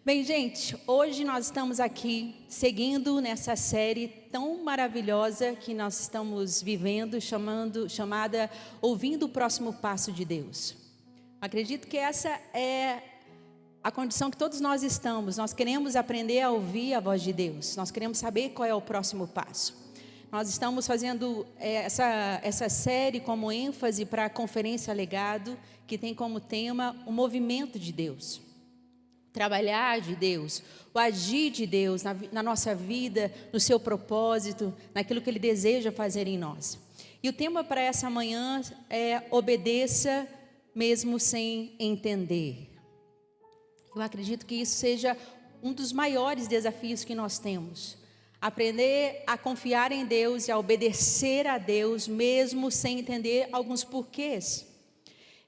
Bem, gente, hoje nós estamos aqui seguindo nessa série tão maravilhosa que nós estamos vivendo, chamada Ouvindo o Próximo Passo de Deus. Acredito que essa é a condição que todos nós estamos. Nós queremos aprender a ouvir a voz de Deus. Nós queremos saber qual é o próximo passo. Nós estamos fazendo essa série como ênfase para a Conferência Legado, que tem como tema o movimento de Deus. Trabalhar de Deus, o agir de Deus na nossa vida, no seu propósito, naquilo que Ele deseja fazer em nós. E o tema para essa manhã é obedeça mesmo sem entender. Eu acredito que isso seja um dos maiores desafios que nós temos. Aprender a confiar em Deus e a obedecer a Deus mesmo sem entender alguns porquês.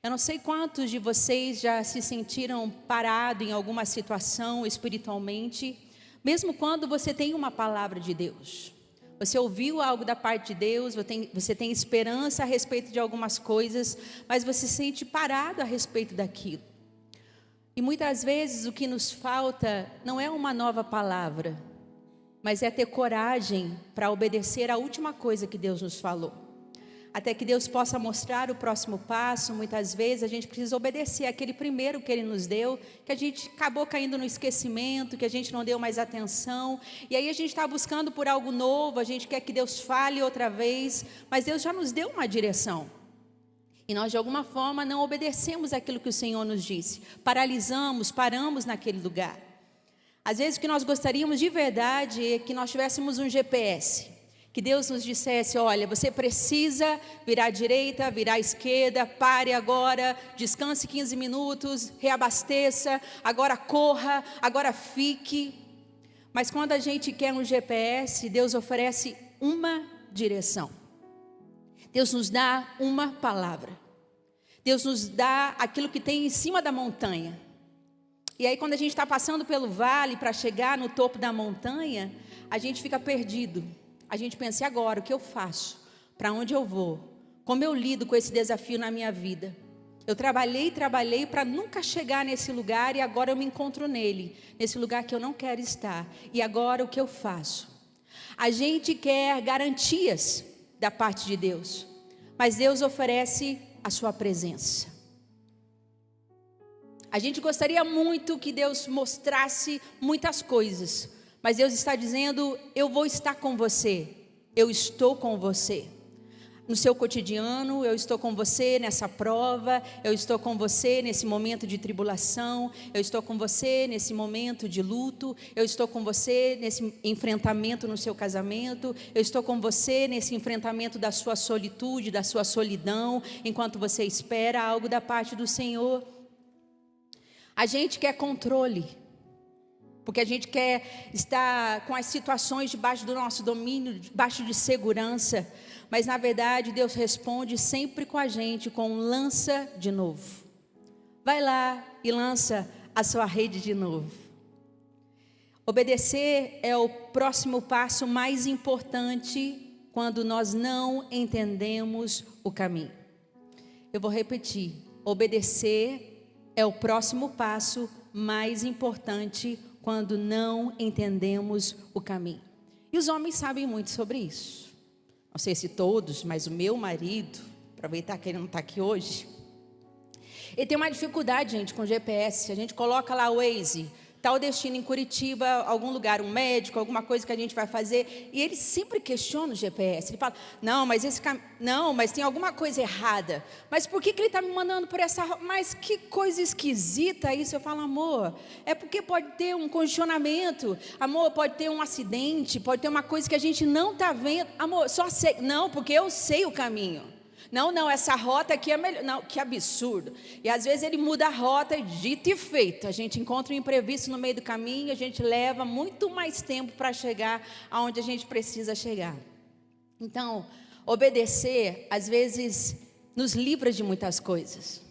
Eu não sei quantos de vocês já se sentiram parados em alguma situação espiritualmente, mesmo quando você tem uma palavra de Deus. Você ouviu algo da parte de Deus, você tem esperança a respeito de algumas coisas, mas você se sente parado a respeito daquilo. E muitas vezes o que nos falta não é uma nova palavra, mas é ter coragem para obedecer a última coisa que Deus nos falou. Até que Deus possa mostrar o próximo passo, muitas vezes a gente precisa obedecer aquele primeiro que Ele nos deu, que a gente acabou caindo no esquecimento, que a gente não deu mais atenção, e aí a gente está buscando por algo novo, a gente quer que Deus fale outra vez, mas Deus já nos deu uma direção. E nós de alguma forma não obedecemos aquilo que o Senhor nos disse, paramos naquele lugar. Às vezes o que nós gostaríamos de verdade é que nós tivéssemos um GPS, que Deus nos dissesse, olha, você precisa virar à direita, virar à esquerda, pare agora, descanse 15 minutos, reabasteça, agora corra, agora fique. Mas quando a gente quer um GPS, Deus oferece uma direção. Deus nos dá uma palavra. Deus nos dá aquilo que tem em cima da montanha. E aí quando a gente está passando pelo vale para chegar no topo da montanha, a gente fica perdido. A gente pensa, e agora, o que eu faço? Para onde eu vou? Como eu lido com esse desafio na minha vida? Eu trabalhei para nunca chegar nesse lugar e agora eu me encontro nele, nesse lugar que eu não quero estar. E agora o que eu faço? A gente quer garantias da parte de Deus, mas Deus oferece a sua presença. A gente gostaria muito que Deus mostrasse muitas coisas, mas Deus está dizendo, eu vou estar com você, eu estou com você. No seu cotidiano, eu estou com você nessa prova, eu estou com você nesse momento de tribulação, eu estou com você nesse momento de luto, eu estou com você nesse enfrentamento no seu casamento, eu estou com você nesse enfrentamento da sua solitude, da sua solidão, enquanto você espera algo da parte do Senhor. A gente quer controle, porque a gente quer estar com as situações debaixo do nosso domínio, debaixo de segurança. Mas na verdade Deus responde sempre com a gente, com lança de novo. Vai lá e lança a sua rede de novo. Obedecer é o próximo passo mais importante quando nós não entendemos o caminho. Eu vou repetir, obedecer é o próximo passo mais importante quando não entendemos o caminho. E os homens sabem muito sobre isso. Não sei se todos, mas o meu marido, aproveitar que ele não está aqui hoje, ele tem uma dificuldade, gente, com GPS. A gente coloca lá o Waze, tal destino em Curitiba, algum lugar, um médico, alguma coisa que a gente vai fazer, e ele sempre questiona o GPS. Ele fala, não, mas tem alguma coisa errada. Mas por que ele está me mandando por essa rota? Mas que coisa esquisita isso. Eu falo, amor, é porque pode ter um congestionamento, amor, pode ter um acidente, pode ter uma coisa que a gente não está vendo. Amor, só sei, não, porque eu sei o caminho. Não, essa rota aqui é melhor. Não, que absurdo. E às vezes ele muda a rota, dito e feito. A gente encontra um imprevisto no meio do caminho, a gente leva muito mais tempo para chegar aonde a gente precisa chegar. Então, obedecer, às vezes, nos livra de muitas coisas.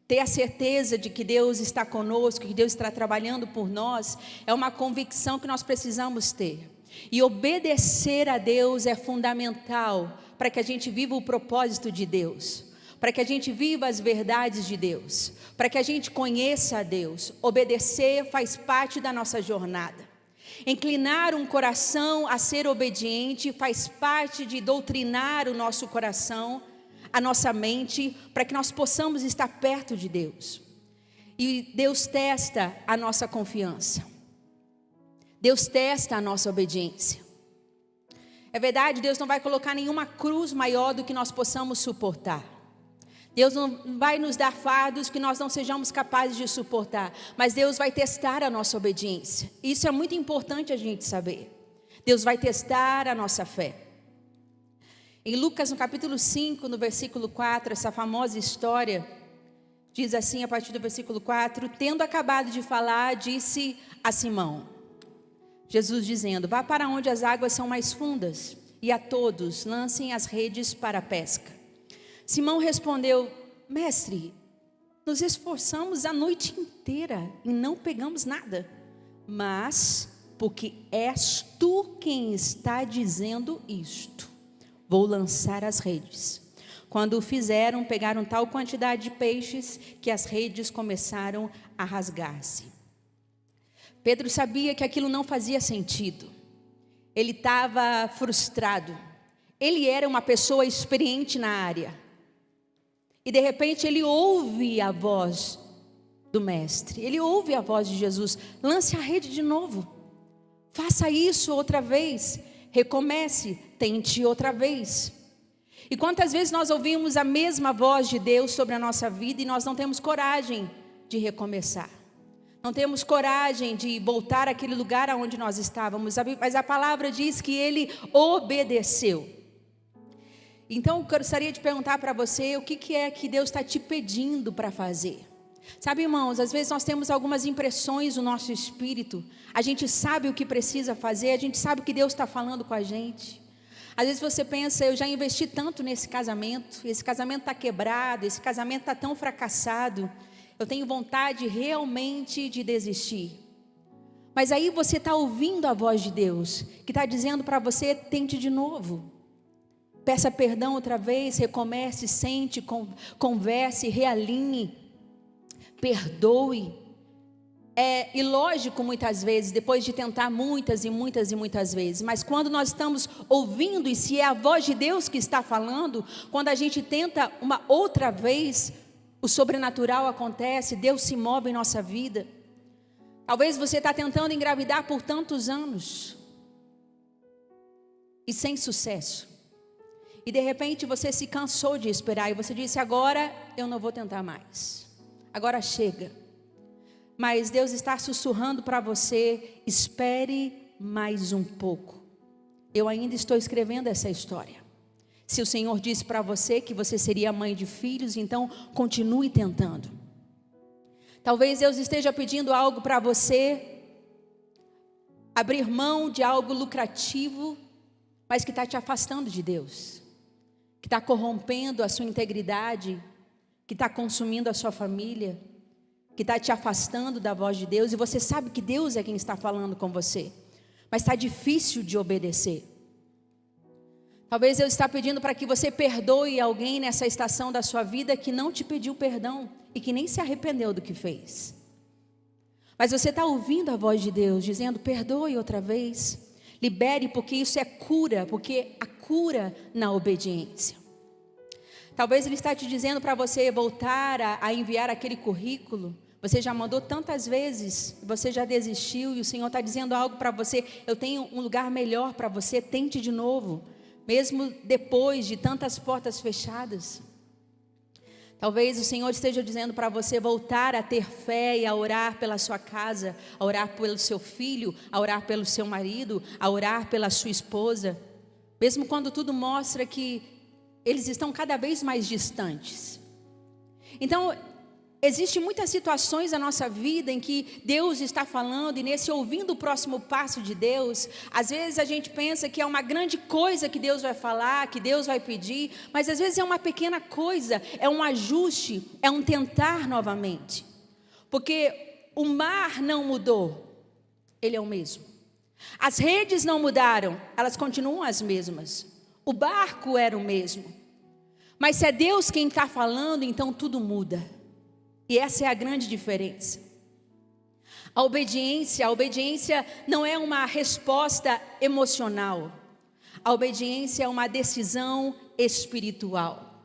Ter a certeza de que Deus está conosco, que Deus está trabalhando por nós, é uma convicção que nós precisamos ter. E obedecer a Deus é fundamental para que a gente viva o propósito de Deus. para que a gente viva as verdades de Deus, para que a gente conheça a Deus. Obedecer faz parte da nossa jornada. Inclinar um coração a ser obediente faz parte de doutrinar o nosso coração, a nossa mente, para que nós possamos estar perto de Deus. E Deus testa a nossa confiança. Deus testa a nossa obediência. É verdade, Deus não vai colocar nenhuma cruz maior do que nós possamos suportar. Deus não vai nos dar fardos que nós não sejamos capazes de suportar. Mas Deus vai testar a nossa obediência. Isso é muito importante a gente saber. Deus vai testar a nossa fé. Em Lucas, no capítulo 5, no versículo 4, essa famosa história, diz assim, a partir do versículo 4, tendo acabado de falar, disse a Simão, Jesus dizendo, vá para onde as águas são mais fundas, e a todos lancem as redes para a pesca. Simão respondeu, mestre, nos esforçamos a noite inteira e não pegamos nada, mas porque és tu quem está dizendo isto, vou lançar as redes. Quando o fizeram, pegaram tal quantidade de peixes que as redes começaram a rasgar-se. Pedro sabia que aquilo não fazia sentido. Ele estava frustrado. Ele era uma pessoa experiente na área. E de repente ele ouve a voz do mestre. Ele ouve a voz de Jesus. Lance a rede de novo. Faça isso outra vez. Recomece. Tente outra vez. E quantas vezes nós ouvimos a mesma voz de Deus sobre a nossa vida e nós não temos coragem de recomeçar. Não temos coragem de voltar àquele lugar aonde nós estávamos, mas a palavra diz que ele obedeceu. Então eu gostaria de perguntar para você, o que é que Deus está te pedindo para fazer? Sabe, irmãos, às vezes nós temos algumas impressões no nosso espírito, a gente sabe o que precisa fazer, a gente sabe o que Deus está falando com a gente. Às vezes você pensa, eu já investi tanto nesse casamento, esse casamento está quebrado, esse casamento está tão fracassado, eu tenho vontade realmente de desistir. Mas aí você está ouvindo a voz de Deus, que está dizendo para você, tente de novo. Peça perdão outra vez, recomece, sente, converse, realinhe, perdoe. É ilógico muitas vezes, depois de tentar muitas vezes, mas quando nós estamos ouvindo, e se é a voz de Deus que está falando, quando a gente tenta uma outra vez, o sobrenatural acontece, Deus se move em nossa vida. Talvez você está tentando engravidar por tantos anos, e sem sucesso, e de repente você se cansou de esperar, e você disse, agora eu não vou tentar mais, agora chega. Mas Deus está sussurrando para você, espere mais um pouco. Eu ainda estou escrevendo essa história. Se o Senhor disse para você que você seria mãe de filhos, então continue tentando. Talvez Deus esteja pedindo algo para você, abrir mão de algo lucrativo, mas que está te afastando de Deus, que está corrompendo a sua integridade, que está consumindo a sua família, que está te afastando da voz de Deus, e você sabe que Deus é quem está falando com você, mas está difícil de obedecer. Talvez Deus está pedindo para que você perdoe alguém nessa estação da sua vida que não te pediu perdão e que nem se arrependeu do que fez. Mas você está ouvindo a voz de Deus dizendo, perdoe outra vez, libere, porque isso é cura, porque a cura na obediência. Talvez Ele está te dizendo para você voltar a enviar aquele currículo. Você já mandou tantas vezes, você já desistiu e o Senhor está dizendo algo para você. Eu tenho um lugar melhor para você, tente de novo, mesmo depois de tantas portas fechadas. Talvez o Senhor esteja dizendo para você voltar a ter fé e a orar pela sua casa, a orar pelo seu filho, a orar pelo seu marido, a orar pela sua esposa, mesmo quando tudo mostra que eles estão cada vez mais distantes. Então, existem muitas situações na nossa vida em que Deus está falando, e nesse ouvindo o próximo passo de Deus, às vezes a gente pensa que é uma grande coisa que Deus vai falar, que Deus vai pedir, mas às vezes é uma pequena coisa, é um ajuste, é um tentar novamente. Porque o mar não mudou, ele é o mesmo. As redes não mudaram, elas continuam as mesmas. O barco era o mesmo. Mas se é Deus quem está falando, então tudo muda. E essa é a grande diferença. A obediência não é uma resposta emocional. A obediência é uma decisão espiritual.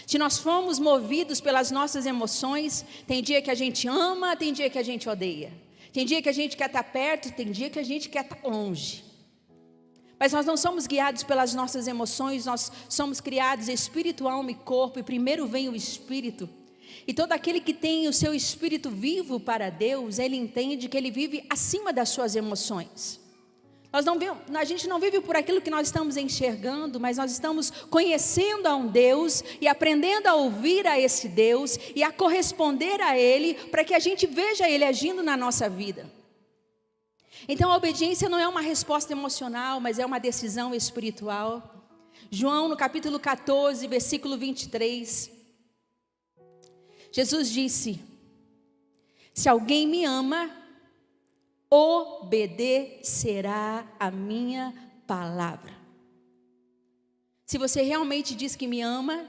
Se nós formos movidos pelas nossas emoções, tem dia que a gente ama, tem dia que a gente odeia. Tem dia que a gente quer estar perto, tem dia que a gente quer estar longe. Mas nós não somos guiados pelas nossas emoções, nós somos criados espírito, alma e corpo, e primeiro vem o espírito. E todo aquele que tem o seu espírito vivo para Deus, ele entende que ele vive acima das suas emoções. A gente não vive por aquilo que nós estamos enxergando, mas nós estamos conhecendo a um Deus e aprendendo a ouvir a esse Deus e a corresponder a Ele, para que a gente veja Ele agindo na nossa vida. Então a obediência não é uma resposta emocional, mas é uma decisão espiritual. João no capítulo 14, versículo 23, Jesus disse: se alguém me ama, obedecerá a minha palavra. Se você realmente diz que me ama,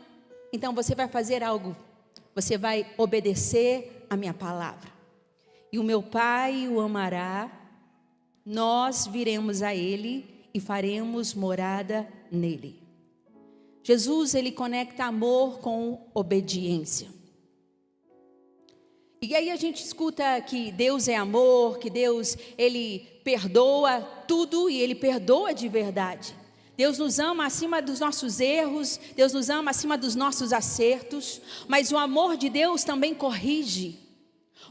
então você vai fazer algo. Você vai obedecer a minha palavra. E o meu Pai o amará, nós viremos a Ele e faremos morada nele. Jesus, Ele conecta amor com obediência. E aí a gente escuta que Deus é amor, que Deus, Ele perdoa tudo e Ele perdoa de verdade. Deus nos ama acima dos nossos erros, Deus nos ama acima dos nossos acertos, mas o amor de Deus também corrige,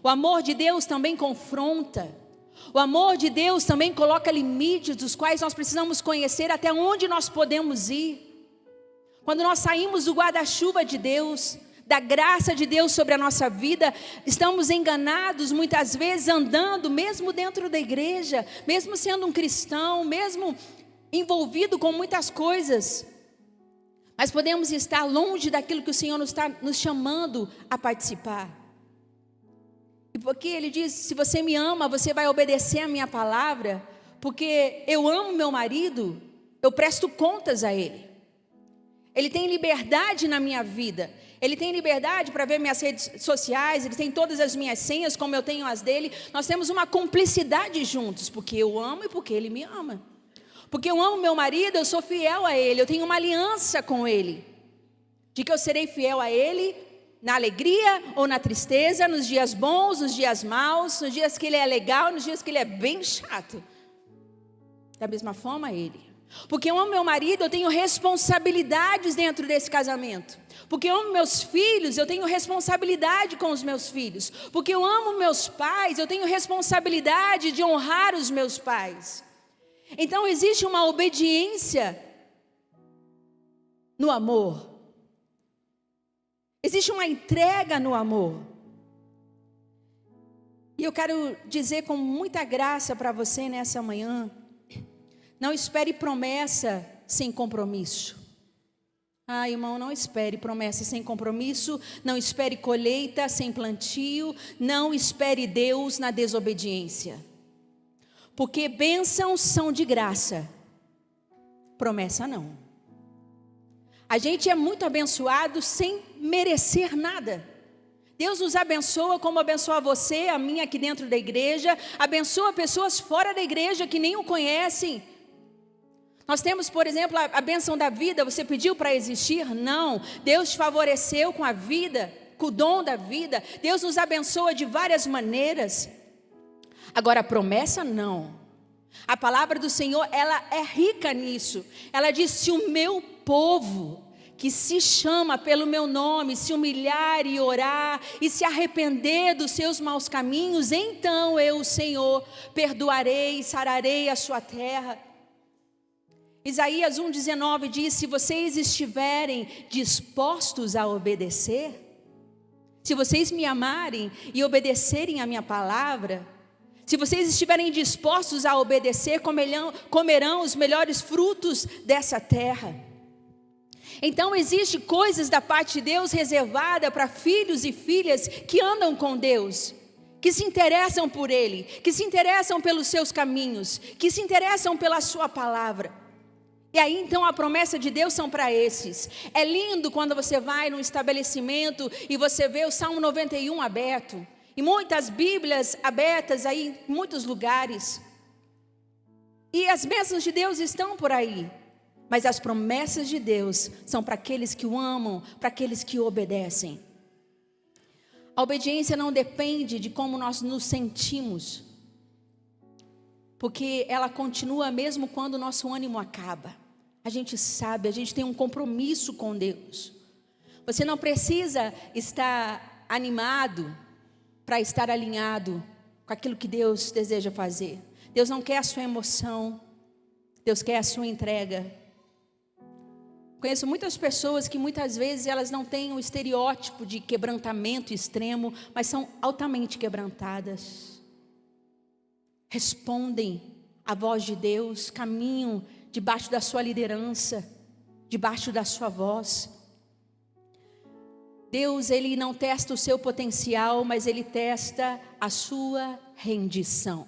o amor de Deus também confronta, o amor de Deus também coloca limites dos quais nós precisamos conhecer até onde nós podemos ir. Quando nós saímos do guarda-chuva de Deus, da graça de Deus sobre a nossa vida, estamos enganados muitas vezes andando, mesmo dentro da igreja, mesmo sendo um cristão, mesmo envolvido com muitas coisas, mas podemos estar longe daquilo que o Senhor está nos chamando a participar. E porque Ele diz: se você me ama, você vai obedecer a minha palavra, porque eu amo meu marido, eu presto contas a Ele. Ele tem liberdade na minha vida. Ele tem liberdade para ver minhas redes sociais, Ele tem todas as minhas senhas, como eu tenho as dele. Nós temos uma cumplicidade juntos, porque eu amo e porque Ele me ama. Porque eu amo meu marido, eu sou fiel a Ele, eu tenho uma aliança com Ele, de que eu serei fiel a Ele, na alegria ou na tristeza, nos dias bons, nos dias maus, nos dias que Ele é legal, nos dias que Ele é bem chato. Da mesma forma Ele. Porque eu amo meu marido, eu tenho responsabilidades dentro desse casamento. Porque eu amo meus filhos, eu tenho responsabilidade com os meus filhos. Porque eu amo meus pais, eu tenho responsabilidade de honrar os meus pais. Então existe uma obediência no amor. Existe uma entrega no amor. E eu quero dizer com muita graça para você nessa manhã: não espere promessa sem compromisso. Ah, irmão, não espere promessa sem compromisso. Não espere colheita sem plantio. Não espere Deus na desobediência. Porque bênçãos são de graça, promessa não. A gente é muito abençoado sem merecer nada. Deus nos abençoa como abençoa você, a mim aqui dentro da igreja. Abençoa pessoas fora da igreja que nem o conhecem. Nós temos, por exemplo, a bênção da vida. Você pediu para existir? Não. Deus te favoreceu com a vida, com o dom da vida. Deus nos abençoa de várias maneiras. Agora a promessa não. A palavra do Senhor, ela é rica nisso. Ela diz: se o meu povo, que se chama pelo meu nome, se humilhar e orar, e se arrepender dos seus maus caminhos, então eu, o Senhor, perdoarei e sararei a sua terra. Isaías 1,19 diz: se vocês estiverem dispostos a obedecer, se vocês me amarem e obedecerem a minha palavra, se vocês estiverem dispostos a obedecer, comerão os melhores frutos dessa terra. Então existe coisas da parte de Deus reservada para filhos e filhas que andam com Deus, que se interessam por Ele, que se interessam pelos seus caminhos, que se interessam pela sua palavra. E aí então a promessa de Deus são para esses. É lindo quando você vai num estabelecimento e você vê o Salmo 91 aberto. E muitas Bíblias abertas aí em muitos lugares. E as bênçãos de Deus estão por aí. Mas as promessas de Deus são para aqueles que o amam, para aqueles que o obedecem. A obediência não depende de como nós nos sentimos. Porque ela continua mesmo quando o nosso ânimo acaba. A gente sabe, a gente tem um compromisso com Deus. Você não precisa estar animado para estar alinhado com aquilo que Deus deseja fazer. Deus não quer a sua emoção, Deus quer a sua entrega. Conheço muitas pessoas que muitas vezes elas não têm o estereótipo de quebrantamento extremo, mas são altamente quebrantadas. Respondem à voz de Deus, caminham debaixo da sua liderança, debaixo da sua voz. Deus, Ele não testa o seu potencial, mas Ele testa a sua rendição.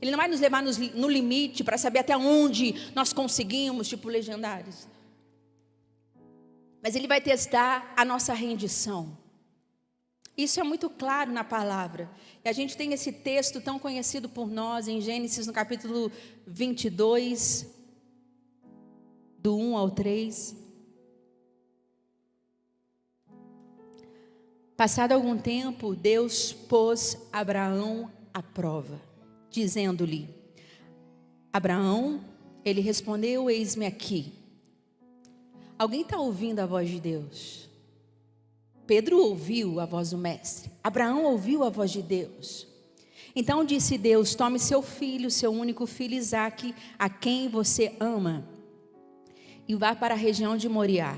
Ele não vai nos levar no limite para saber até onde nós conseguimos, tipo legendários. Mas Ele vai testar a nossa rendição. Isso é muito claro na palavra. E a gente tem esse texto tão conhecido por nós em Gênesis, no capítulo 22, do 1 ao 3. Passado algum tempo, Deus pôs Abraão à prova, dizendo-lhe: Abraão, ele respondeu: eis-me aqui. Alguém está ouvindo a voz de Deus? Pedro ouviu a voz do mestre. Abraão ouviu a voz de Deus. Então disse Deus: tome seu filho, seu único filho Isaque, a quem você ama, e vá para a região de Moriá.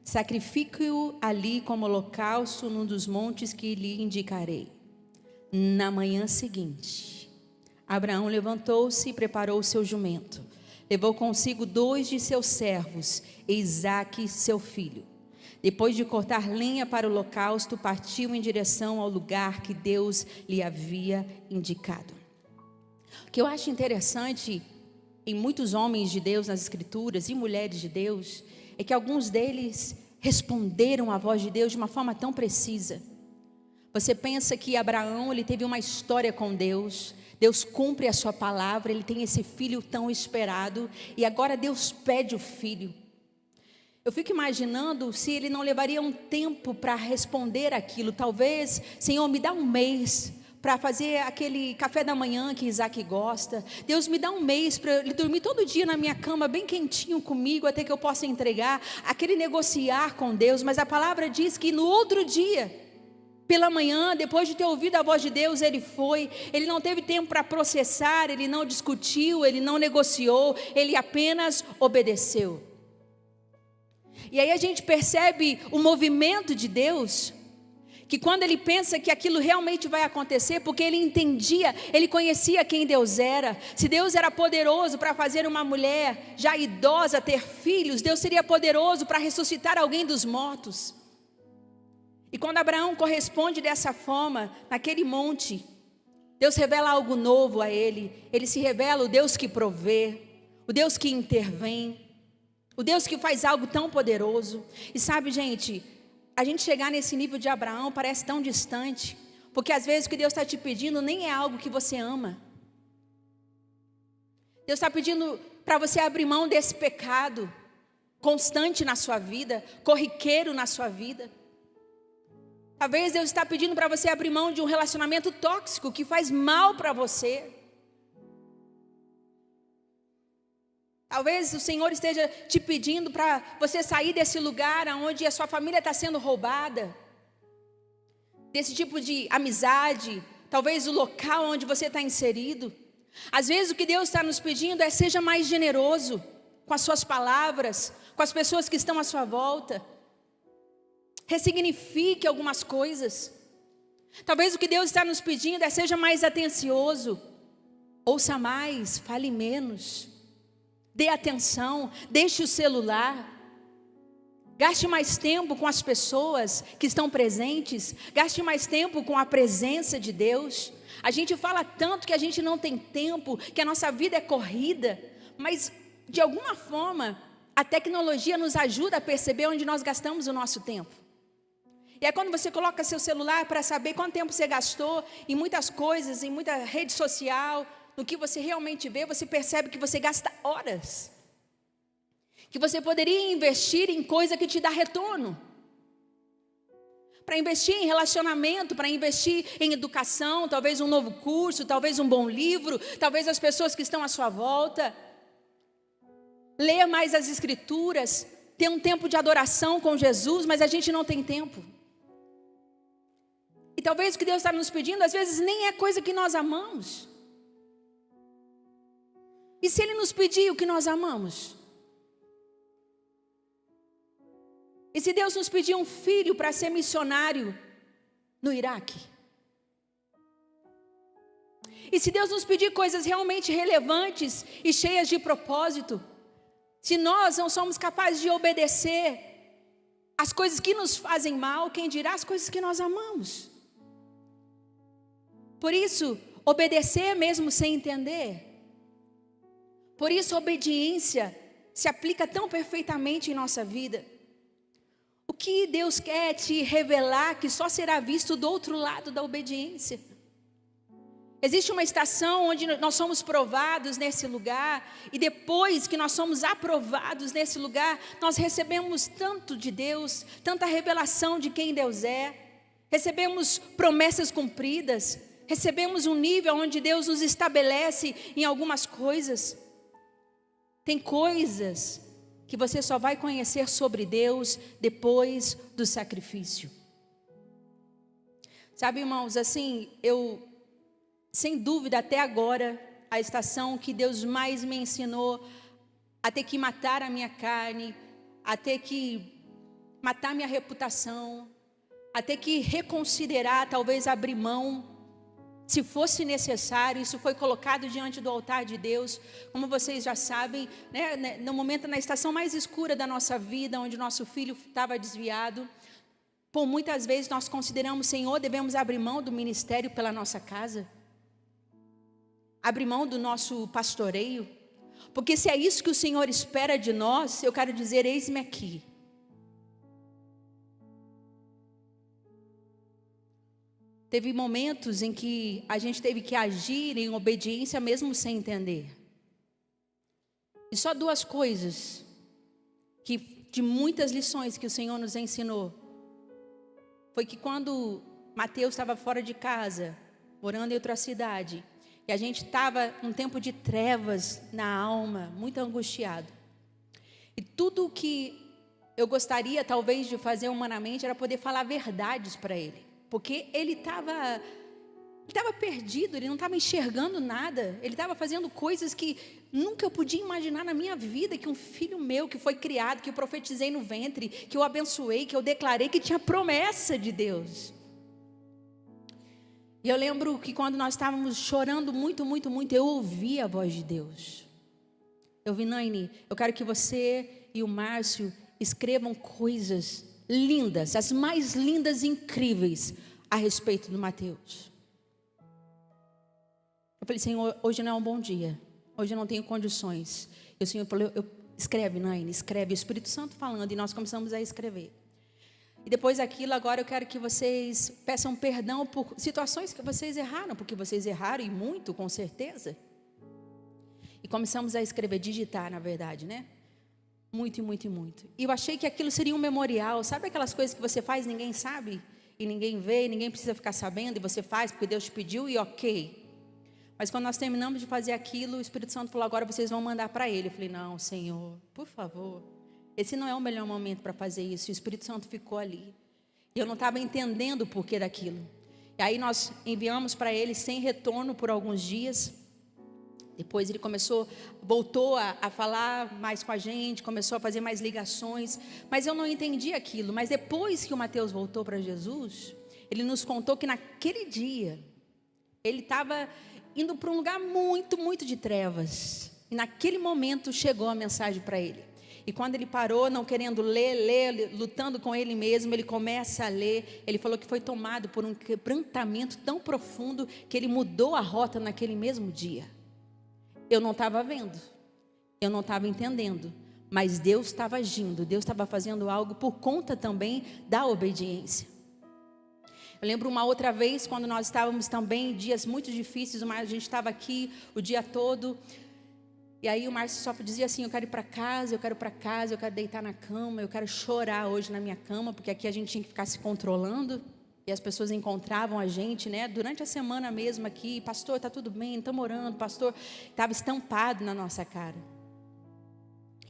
Sacrifique-o ali como holocausto num dos montes que lhe indicarei. Na manhã seguinte, Abraão levantou-se e preparou o seu jumento. Levou consigo 2 de seus servos e Isaque, seu filho. Depois de cortar lenha para o holocausto, partiu em direção ao lugar que Deus lhe havia indicado. O que eu acho interessante em muitos homens de Deus nas Escrituras e mulheres de Deus, é que alguns deles responderam à voz de Deus de uma forma tão precisa. Você pensa que Abraão, ele teve uma história com Deus, Deus cumpre a sua palavra, ele tem esse filho tão esperado, e agora Deus pede o filho. Eu fico imaginando se ele não levaria um tempo para responder aquilo. Talvez: Senhor, me dá um mês para fazer aquele café da manhã que Isaque gosta. Deus, me dá um mês para ele dormir todo dia na minha cama, bem quentinho comigo, até que eu possa entregar. Aquele negociar com Deus. Mas a palavra diz que no outro dia, pela manhã, depois de ter ouvido a voz de Deus, ele foi. Ele não teve tempo para processar, ele não discutiu, ele não negociou, ele apenas obedeceu. E aí a gente percebe o movimento de Deus, que quando ele pensa que aquilo realmente vai acontecer, porque ele entendia, ele conhecia quem Deus era. Se Deus era poderoso para fazer uma mulher já idosa ter filhos, Deus seria poderoso para ressuscitar alguém dos mortos. E quando Abraão corresponde dessa forma, naquele monte, Deus revela algo novo a ele. Ele se revela o Deus que provê, o Deus que intervém, o Deus que faz algo tão poderoso. E sabe, gente, a gente chegar nesse nível de Abraão parece tão distante, porque às vezes o que Deus está te pedindo nem é algo que você ama. Deus está pedindo para você abrir mão desse pecado constante na sua vida, corriqueiro na sua vida. Talvez Deus está pedindo para você abrir mão de um relacionamento tóxico que faz mal para você. Talvez o Senhor esteja te pedindo para você sair desse lugar onde a sua família está sendo roubada, desse tipo de amizade, talvez o local onde você está inserido. Às vezes o que Deus está nos pedindo é: seja mais generoso com as suas palavras, com as pessoas que estão à sua volta. Ressignifique algumas coisas. Talvez o que Deus está nos pedindo é: seja mais atencioso, ouça mais, fale menos. Dê atenção, deixe o celular. Gaste mais tempo com as pessoas que estão presentes. Gaste mais tempo com a presença de Deus. A gente fala tanto que a gente não tem tempo, que a nossa vida é corrida. Mas, de alguma forma, a tecnologia nos ajuda a perceber onde nós gastamos o nosso tempo. E é quando você coloca seu celular para saber quanto tempo você gastou em muitas coisas, em muita rede social, no que você realmente vê, você percebe que você gasta horas. Que você poderia investir em coisa que te dá retorno. Para investir em relacionamento, para investir em educação, talvez um novo curso, talvez um bom livro, talvez as pessoas que estão à sua volta. Ler mais as Escrituras, ter um tempo de adoração com Jesus, mas a gente não tem tempo. E talvez o que Deus está nos pedindo, às vezes nem é coisa que nós amamos. E se Ele nos pedir o que nós amamos? E se Deus nos pedir um filho para ser missionário no Iraque? E se Deus nos pedir coisas realmente relevantes e cheias de propósito? Se nós não somos capazes de obedecer as coisas que nos fazem mal, quem dirá as coisas que nós amamos? Por isso, obedecer mesmo sem entender. Por isso, a obediência se aplica tão perfeitamente em nossa vida. O que Deus quer te revelar que só será visto do outro lado da obediência. Existe uma estação onde nós somos provados nesse lugar, e depois que nós somos aprovados nesse lugar, nós recebemos tanto de Deus, tanta revelação de quem Deus é, recebemos promessas cumpridas, recebemos um nível onde Deus nos estabelece em algumas coisas. Tem coisas que você só vai conhecer sobre Deus depois do sacrifício. Sabe, irmãos, assim, sem dúvida, até agora, a estação que Deus mais me ensinou a ter que matar a minha carne, a ter que matar minha reputação, a ter que reconsiderar, talvez abrir mão, se fosse necessário. Isso foi colocado diante do altar de Deus, como vocês já sabem, né, no momento, na estação mais escura da nossa vida, onde nosso filho estava desviado. Por muitas vezes nós consideramos, Senhor, devemos abrir mão do ministério pela nossa casa, abrir mão do nosso pastoreio, porque se é isso que o Senhor espera de nós, eu quero dizer, eis-me aqui. Teve momentos em que a gente teve que agir em obediência mesmo sem entender. E só duas coisas, de muitas lições que o Senhor nos ensinou, foi que quando Mateus estava fora de casa, morando em outra cidade, e a gente estava num tempo de trevas na alma, muito angustiado. E tudo o que eu gostaria talvez de fazer humanamente era poder falar verdades para ele. Porque ele estava perdido, ele não estava enxergando nada. Ele estava fazendo coisas que nunca eu podia imaginar na minha vida. Que um filho meu que foi criado, que eu profetizei no ventre, que eu abençoei, que eu declarei, que tinha promessa de Deus. E eu lembro que quando nós estávamos chorando muito, muito, muito, eu ouvi a voz de Deus. Eu vi, Naine, eu quero que você e o Márcio escrevam coisas lindas, as mais lindas e incríveis a respeito do Mateus. Eu falei, Senhor, hoje não é um bom dia, hoje eu não tenho condições. E o Senhor falou, escreve, Naine, escreve. O Espírito Santo falando, e nós começamos a escrever. E depois daquilo, agora eu quero que vocês peçam perdão por situações que vocês erraram, porque vocês erraram e muito, com certeza. E começamos a escrever, digitar, na verdade, né? Muito e muito e muito. E eu achei que aquilo seria um memorial. Sabe aquelas coisas que você faz, ninguém sabe, e ninguém vê, e ninguém precisa ficar sabendo, e você faz porque Deus te pediu e ok. Mas quando nós terminamos de fazer aquilo, o Espírito Santo falou, agora vocês vão mandar para ele. Eu falei, não, Senhor, por favor, esse não é o melhor momento para fazer isso. E o Espírito Santo ficou ali. E eu não estava entendendo o porquê daquilo. E aí nós enviamos para ele sem retorno por alguns dias. Depois ele voltou a falar mais com a gente, começou a fazer mais ligações, mas eu não entendi aquilo. Mas depois que o Mateus voltou para Jesus, ele nos contou que naquele dia, ele estava indo para um lugar muito, muito de trevas. E naquele momento chegou a mensagem para ele. E quando ele parou, não querendo ler, lutando com ele mesmo, ele começa a ler. Ele falou que foi tomado por um quebrantamento tão profundo que ele mudou a rota naquele mesmo dia. Eu não estava vendo. Eu não estava entendendo, mas Deus estava agindo, Deus estava fazendo algo por conta também da obediência. Eu lembro uma outra vez, quando nós estávamos também, dias muito difíceis, a gente estava aqui o dia todo, e aí o Márcio só dizia assim: eu quero ir para casa, eu quero para casa, eu quero deitar na cama, eu quero chorar hoje na minha cama, porque aqui a gente tinha que ficar se controlando, e as pessoas encontravam a gente, né, durante a semana mesmo aqui: pastor, está tudo bem, estamos orando, pastor, estava estampado na nossa cara.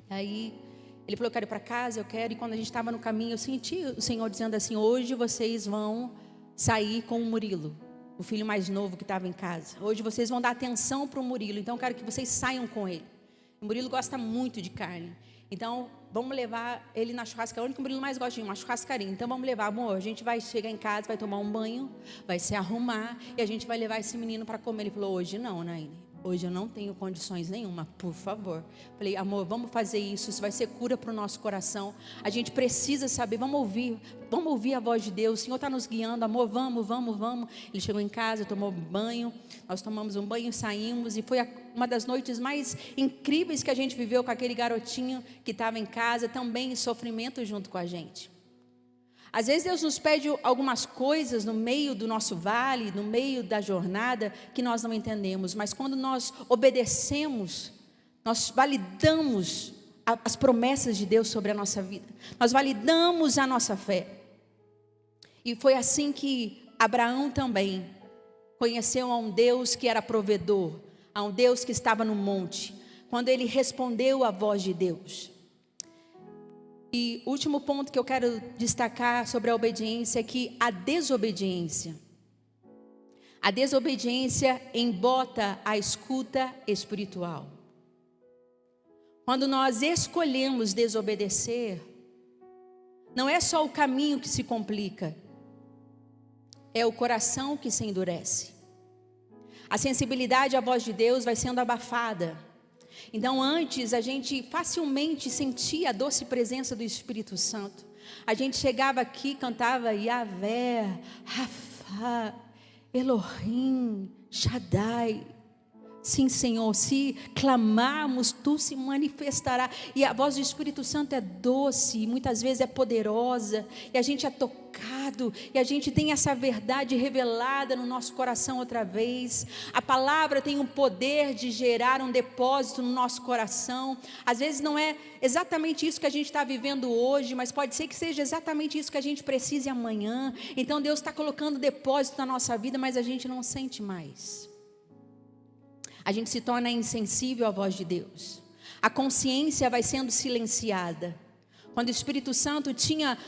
Aí ele falou: eu quero ir para casa, eu quero, e quando a gente estava no caminho, eu senti o Senhor dizendo assim: hoje vocês vão sair com o Murilo, o filho mais novo que estava em casa. Hoje vocês vão dar atenção para o Murilo, então eu quero que vocês saiam com ele. O Murilo gosta muito de carne, então vamos levar ele na churrascaria. O único que o Murilo mais gosta de uma churrascaria. Então vamos levar, amor, a gente vai chegar em casa, vai tomar um banho, vai se arrumar e a gente vai levar esse menino para comer. Ele falou: hoje não, Naine. Hoje eu não tenho condições nenhuma, por favor. Falei: amor, vamos fazer isso vai ser cura para o nosso coração. A gente precisa saber, vamos ouvir a voz de Deus. O Senhor está nos guiando, amor, vamos. Ele chegou em casa, tomou banho, nós tomamos um banho, saímos, e foi uma das noites mais incríveis que a gente viveu com aquele garotinho que estava em casa, também em sofrimento junto com a gente. Às vezes Deus nos pede algumas coisas no meio do nosso vale, no meio da jornada, que nós não entendemos. Mas quando nós obedecemos, nós validamos as promessas de Deus sobre a nossa vida. Nós validamos a nossa fé. E foi assim que Abraão também conheceu a um Deus que era provedor, a um Deus que estava no monte, quando ele respondeu à voz de Deus. E o último ponto que eu quero destacar sobre a obediência é que a desobediência embota a escuta espiritual. Quando nós escolhemos desobedecer, não é só o caminho que se complica, é o coração que se endurece. A sensibilidade à voz de Deus vai sendo abafada. Então antes a gente facilmente sentia a doce presença do Espírito Santo. A gente chegava aqui, cantava Yahvé, Rafa, Elohim, Shaddai. Sim, Senhor, se clamarmos, Tu se manifestará. E a voz do Espírito Santo é doce, muitas vezes é poderosa, e a gente é tocado, e a gente tem essa verdade revelada no nosso coração outra vez. A palavra tem o poder de gerar um depósito no nosso coração. Às vezes não é exatamente isso que a gente está vivendo hoje, mas pode ser que seja exatamente isso que a gente precise amanhã. Então Deus está colocando depósito na nossa vida, mas a gente não sente mais. A gente se torna insensível à voz de Deus. A consciência vai sendo silenciada. Quando o Espírito Santo tinha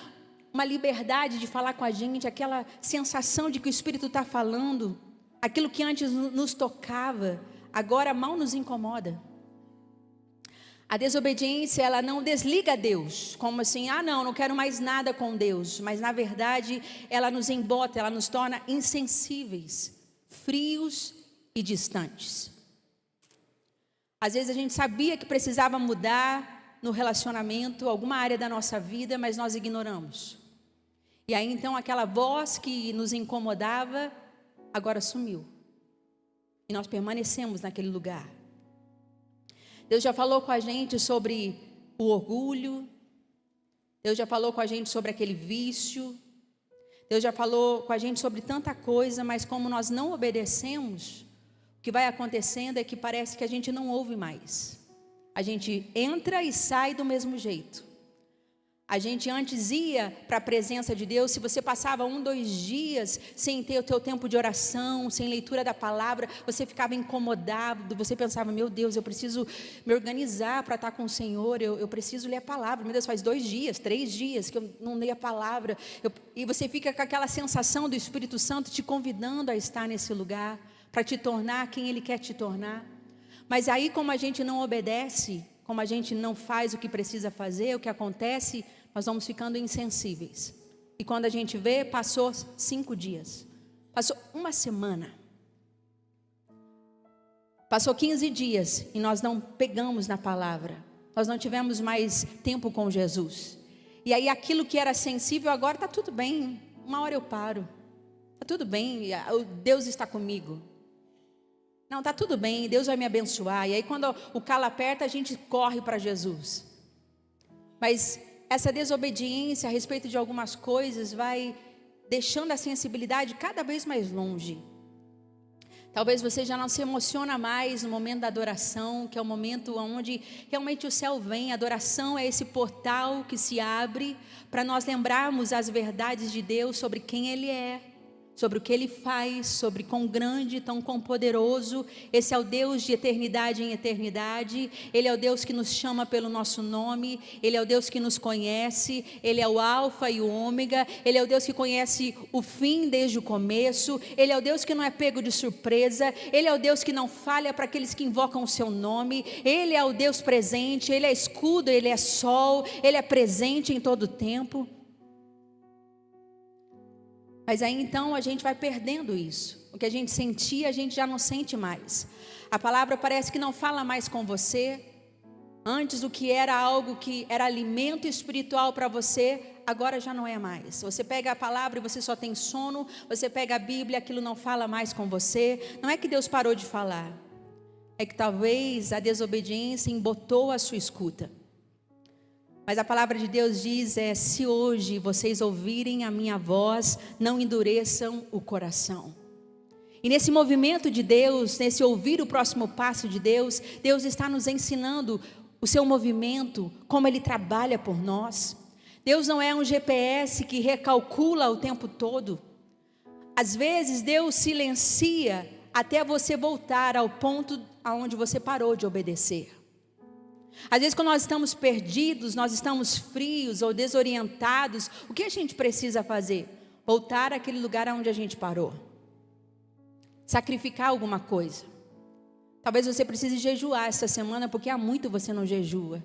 uma liberdade de falar com a gente, aquela sensação de que o Espírito está falando, aquilo que antes nos tocava, agora mal nos incomoda. A desobediência, ela não desliga Deus, como assim: não quero mais nada com Deus. Mas na verdade, ela nos embota, ela nos torna insensíveis, frios e distantes. Às vezes a gente sabia que precisava mudar no relacionamento, alguma área da nossa vida, mas nós ignoramos. E aí então aquela voz que nos incomodava, agora sumiu. E nós permanecemos naquele lugar. Deus já falou com a gente sobre o orgulho. Deus já falou com a gente sobre aquele vício. Deus já falou com a gente sobre tanta coisa, mas como nós não obedecemos, o que vai acontecendo é que parece que a gente não ouve mais. A gente entra e sai do mesmo jeito. A gente antes ia para a presença de Deus, se você passava 1, 2 dias sem ter o teu tempo de oração, sem leitura da palavra, você ficava incomodado, você pensava: meu Deus, eu preciso me organizar para estar com o Senhor, eu preciso ler a palavra. Meu Deus, faz 2 dias, 3 dias que eu não leio a palavra. E você fica com aquela sensação do Espírito Santo te convidando a estar nesse lugar, para te tornar quem Ele quer te tornar. Mas aí, como a gente não obedece, como a gente não faz o que precisa fazer, o que acontece, nós vamos ficando insensíveis. E quando a gente vê, passou 5 dias, passou 1 semana, passou 15 dias e nós não pegamos na palavra, nós não tivemos mais tempo com Jesus. E aí aquilo que era sensível agora está tudo bem, uma hora eu paro, está tudo bem, Deus está comigo. Não, está tudo bem, Deus vai me abençoar. E aí quando o calo aperta, a gente corre para Jesus. Mas essa desobediência a respeito de algumas coisas vai deixando a sensibilidade cada vez mais longe. Talvez você já não se emociona mais no momento da adoração, que é o momento onde realmente o céu vem. A adoração é esse portal que se abre para nós lembrarmos as verdades de Deus sobre quem Ele é, sobre o que Ele faz, sobre quão grande, tão quão poderoso. Esse é o Deus de eternidade em eternidade. Ele é o Deus que nos chama pelo nosso nome. Ele é o Deus que nos conhece. Ele é o alfa e o ômega. Ele é o Deus que conhece o fim desde o começo. Ele é o Deus que não é pego de surpresa. Ele é o Deus que não falha para aqueles que invocam o seu nome. Ele é o Deus presente. Ele é escudo, Ele é sol. Ele é presente em todo o tempo. Mas aí então a gente vai perdendo isso. O que a gente sentia, a gente já não sente mais. A palavra parece que não fala mais com você. Antes o que era algo que era alimento espiritual para você, agora já não é mais. Você pega a palavra e você só tem sono. Você pega a Bíblia, aquilo não fala mais com você. Não é que Deus parou de falar. É que talvez a desobediência embotou a sua escuta. Mas a palavra de Deus diz se hoje vocês ouvirem a minha voz, não endureçam o coração. E nesse movimento de Deus, nesse ouvir o próximo passo de Deus, Deus está nos ensinando o seu movimento, como Ele trabalha por nós. Deus não é um GPS que recalcula o tempo todo. Às vezes Deus silencia até você voltar ao ponto aonde você parou de obedecer. Às vezes quando nós estamos perdidos, nós estamos frios ou desorientados, o que a gente precisa fazer? Voltar àquele lugar onde a gente parou. Sacrificar alguma coisa. Talvez você precise jejuar essa semana, porque há muito você não jejua.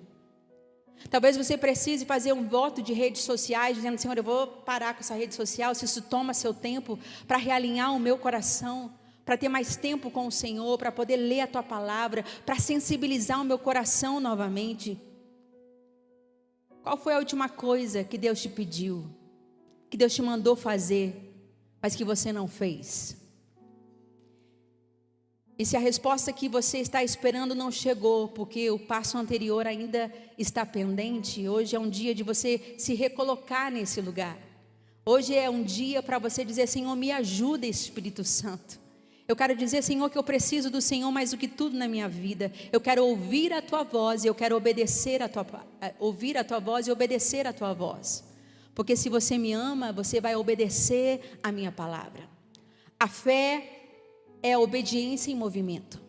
Talvez você precise fazer um voto de redes sociais, dizendo: Senhor, eu vou parar com essa rede social, se isso toma seu tempo, para realinhar o meu coração, para ter mais tempo com o Senhor, para poder ler a Tua palavra, para sensibilizar o meu coração novamente. Qual foi a última coisa que Deus te pediu, que Deus te mandou fazer, mas que você não fez? E se a resposta que você está esperando não chegou, porque o passo anterior ainda está pendente, hoje é um dia de você se recolocar nesse lugar. Hoje é um dia para você dizer: Senhor, me ajuda, Espírito Santo. Eu quero dizer, Senhor, que eu preciso do Senhor mais do que tudo na minha vida. Eu quero ouvir a Tua voz e eu quero ouvir a Tua voz e obedecer a Tua voz. Porque se você me ama, você vai obedecer a minha palavra. A fé é a obediência em movimento.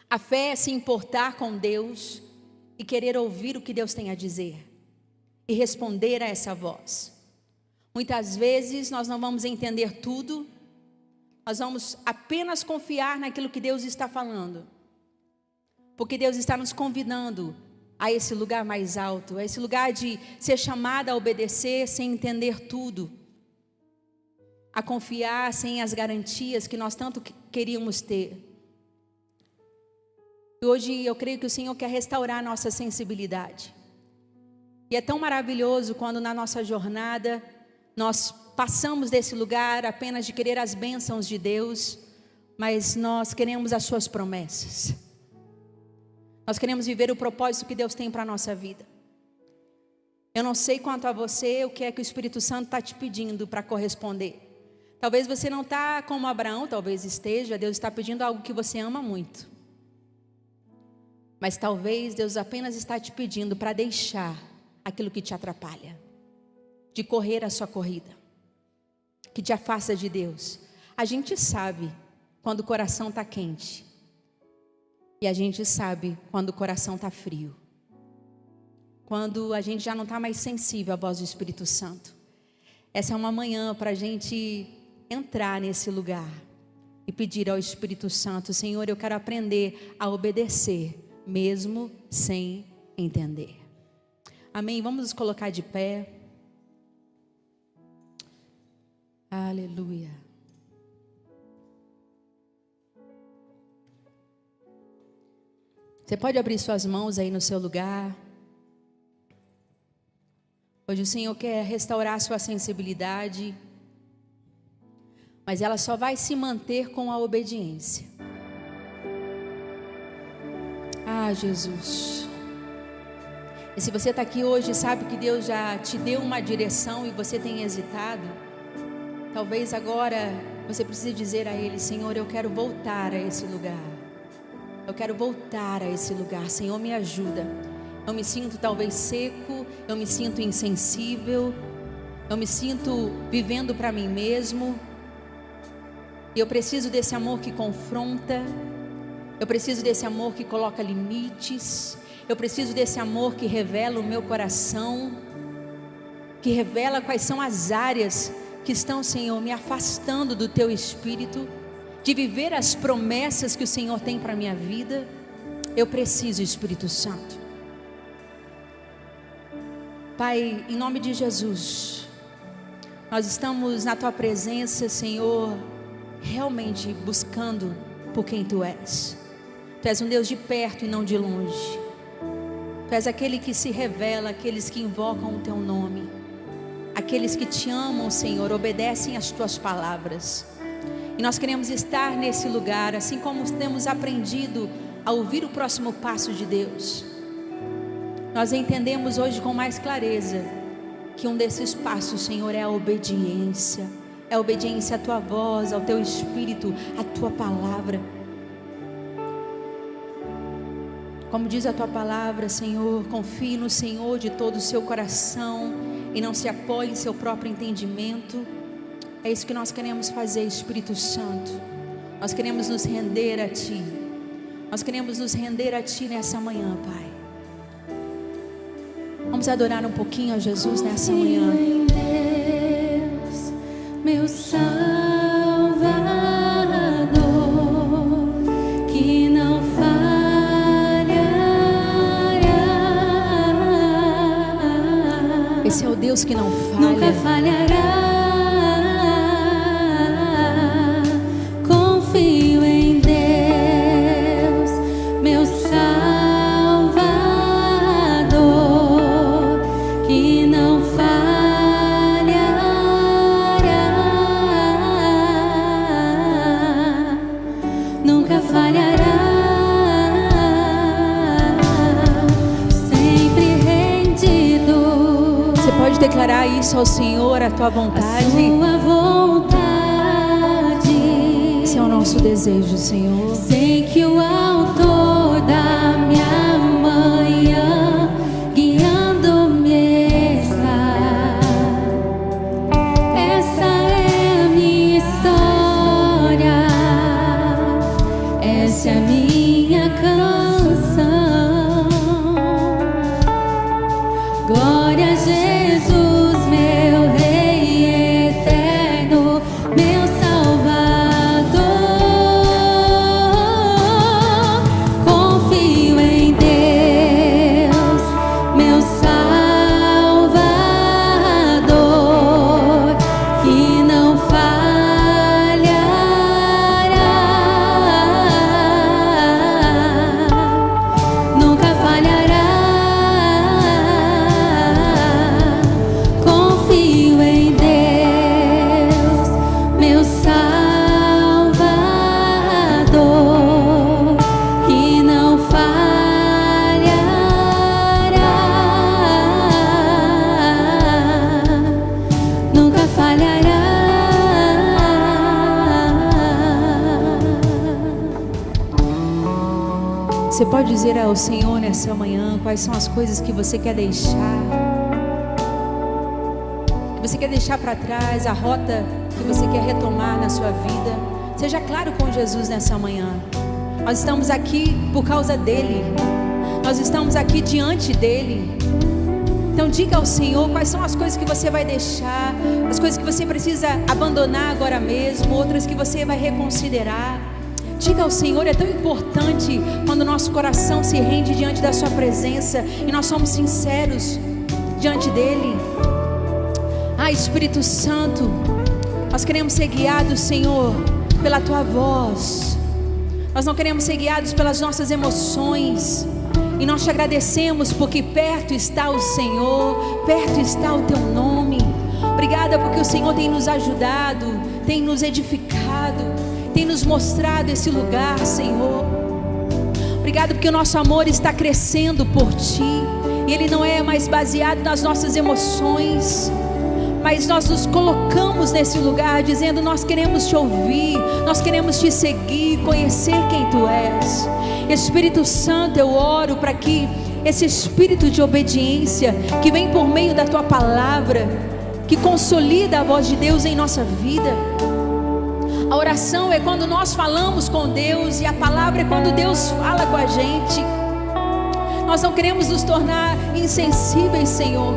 A fé é se importar com Deus e querer ouvir o que Deus tem a dizer e responder a essa voz. Muitas vezes nós não vamos entender tudo. Nós vamos apenas confiar naquilo que Deus está falando. Porque Deus está nos convidando a esse lugar mais alto, a esse lugar de ser chamada a obedecer sem entender tudo. A confiar sem as garantias que nós tanto queríamos ter. E hoje eu creio que o Senhor quer restaurar a nossa sensibilidade. E é tão maravilhoso quando na nossa jornada nós passamos desse lugar apenas de querer as bênçãos de Deus, mas nós queremos as suas promessas. Nós queremos viver o propósito que Deus tem para a nossa vida. Eu não sei quanto a você, o que é que o Espírito Santo está te pedindo para corresponder. Talvez você não está como Abraão, talvez esteja. Deus está pedindo algo que você ama muito. Mas talvez Deus apenas está te pedindo para deixar aquilo que te atrapalha, de correr a sua corrida, que te afasta de Deus. A gente sabe quando o coração está quente. E a gente sabe quando o coração está frio. Quando a gente já não está mais sensível à voz do Espírito Santo. Essa é uma manhã para a gente entrar nesse lugar e pedir ao Espírito Santo: Senhor, eu quero aprender a obedecer, mesmo sem entender. Amém? Vamos nos colocar de pé. Aleluia. Você pode abrir suas mãos aí no seu lugar. Hoje o Senhor quer restaurar a sua sensibilidade. mas ela só vai se manter com a obediência. Ah, Jesus. E se você está aqui hoje e sabe que Deus já te deu uma direção e você tem hesitado, talvez agora você precise dizer a Ele: Senhor, eu quero voltar a esse lugar. Eu quero voltar a esse lugar. Senhor, me ajuda. Eu me sinto talvez seco, eu me sinto insensível, eu me sinto vivendo para mim mesmo. E eu preciso desse amor que confronta. Eu preciso desse amor que coloca limites. Eu preciso desse amor que revela o meu coração, que revela quais são as áreas que estão, Senhor, me afastando do Teu Espírito, de viver as promessas que o Senhor tem para a minha vida. Eu preciso, Espírito Santo. Pai, em nome de Jesus, nós estamos na Tua presença, Senhor, realmente buscando por quem Tu és. Tu és um Deus de perto e não de longe. Tu és aquele que se revela, aqueles que invocam o Teu nome, aqueles que Te amam, Senhor, obedecem às Tuas palavras. E nós queremos estar nesse lugar, assim como temos aprendido a ouvir o próximo passo de Deus. Nós entendemos hoje com mais clareza que um desses passos, Senhor, é a obediência. É a obediência à Tua voz, ao Teu Espírito, à Tua palavra. Como diz a Tua palavra, Senhor, confie no Senhor de todo o seu coração e não se apoie em seu próprio entendimento. É isso que nós queremos fazer, Espírito Santo. Nós queremos nos render a Ti. Nós queremos nos render a Ti nessa manhã, Pai. Vamos adorar um pouquinho a Jesus nessa manhã. Em Deus, meu Salvador, que não falhará. Esse é o Deus que não falha. Nunca falhará. Confio em Deus, meu Salvador, que não falhará, nunca falhará. Sempre rendido. Você pode declarar isso ao Senhor, a Tua vontade. Sua vontade. Esse é o nosso desejo, Senhor. Sei que o autor da minha manhã guiando-me está. Essa é a minha história, essa é a minha canção. Glória a Jesus, meu Rei eterno, meu Salvador. Confio em Deus, meu Salvador, que não falhará, nunca falhará. Confio em Deus, meu Salvador, que não falhará, nunca falhará. Você pode dizer ao Senhor nessa manhã quais são as coisas que você quer deixar, que você quer deixar para trás, a rota que você quer retomar na sua vida. Seja claro com Jesus nessa manhã. Nós estamos aqui por causa dEle. Nós estamos aqui diante dEle. Então diga ao Senhor quais são as coisas que você vai deixar, as coisas que você precisa abandonar agora mesmo, outras que você vai reconsiderar. Diga ao Senhor. É tão importante quando o nosso coração se rende diante da sua presença e nós somos sinceros diante dEle. Ah, Espírito Santo, nós queremos ser guiados, Senhor, pela Tua voz. Nós não queremos ser guiados pelas nossas emoções. E nós te agradecemos porque perto está o Senhor, perto está o Teu nome. Obrigada porque o Senhor tem nos ajudado, tem nos edificado, tem nos mostrado esse lugar, Senhor. Obrigado porque o nosso amor está crescendo por Ti, e ele não é mais baseado nas nossas emoções, mas nós nos colocamos nesse lugar dizendo: nós queremos Te ouvir, nós queremos Te seguir, conhecer quem Tu és. Espírito Santo, eu oro para que esse espírito de obediência que vem por meio da Tua palavra, que consolida a voz de Deus em nossa vida. A oração é quando nós falamos com Deus, e a palavra é quando Deus fala com a gente. Nós não queremos nos tornar insensíveis, Senhor.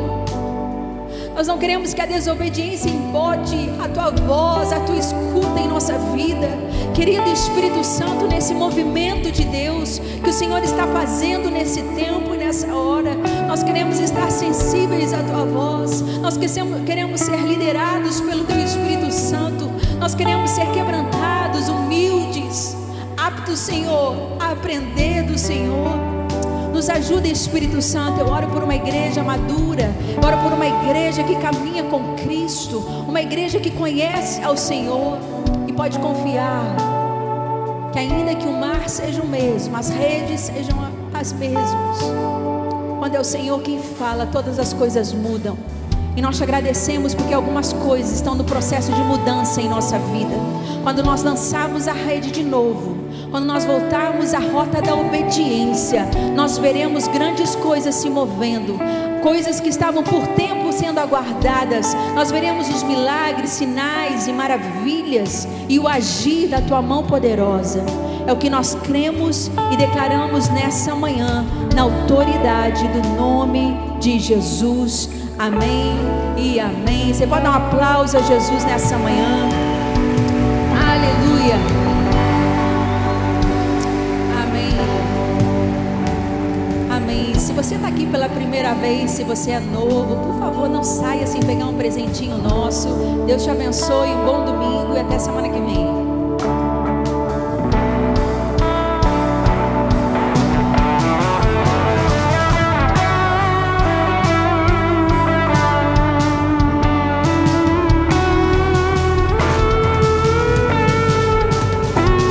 Nós não queremos que a desobediência embode a Tua voz, a Tua escuta em nossa vida. Querido Espírito Santo, nesse movimento de Deus que o Senhor está fazendo nesse tempo e nessa hora, nós queremos estar sensíveis à Tua voz. Nós queremos ser liderados pelo Teu Espírito Santo. Nós queremos ser quebrantados, humildes, aptos, Senhor, a aprender do Senhor. Nos ajuda, Espírito Santo. Eu oro por uma igreja madura, eu oro por uma igreja que caminha com Cristo, uma igreja que conhece ao Senhor e pode confiar que ainda que o mar seja o mesmo, as redes sejam as mesmas, quando é o Senhor quem fala, todas as coisas mudam. E nós te agradecemos porque algumas coisas estão no processo de mudança em nossa vida. Quando nós lançarmos a rede de novo, quando nós voltarmos à rota da obediência, nós veremos grandes coisas se movendo, coisas que estavam por tempo sendo aguardadas. Nós veremos os milagres, sinais e maravilhas e o agir da Tua mão poderosa. É o que nós cremos e declaramos nessa manhã, na autoridade do nome de Jesus. Amém e amém. Você pode dar um aplauso a Jesus nessa manhã. Aleluia. Amém. Amém. Se você está aqui pela primeira vez, se você é novo, por favor, não saia sem pegar um presentinho nosso. Deus te abençoe, um bom domingo e até semana que vem.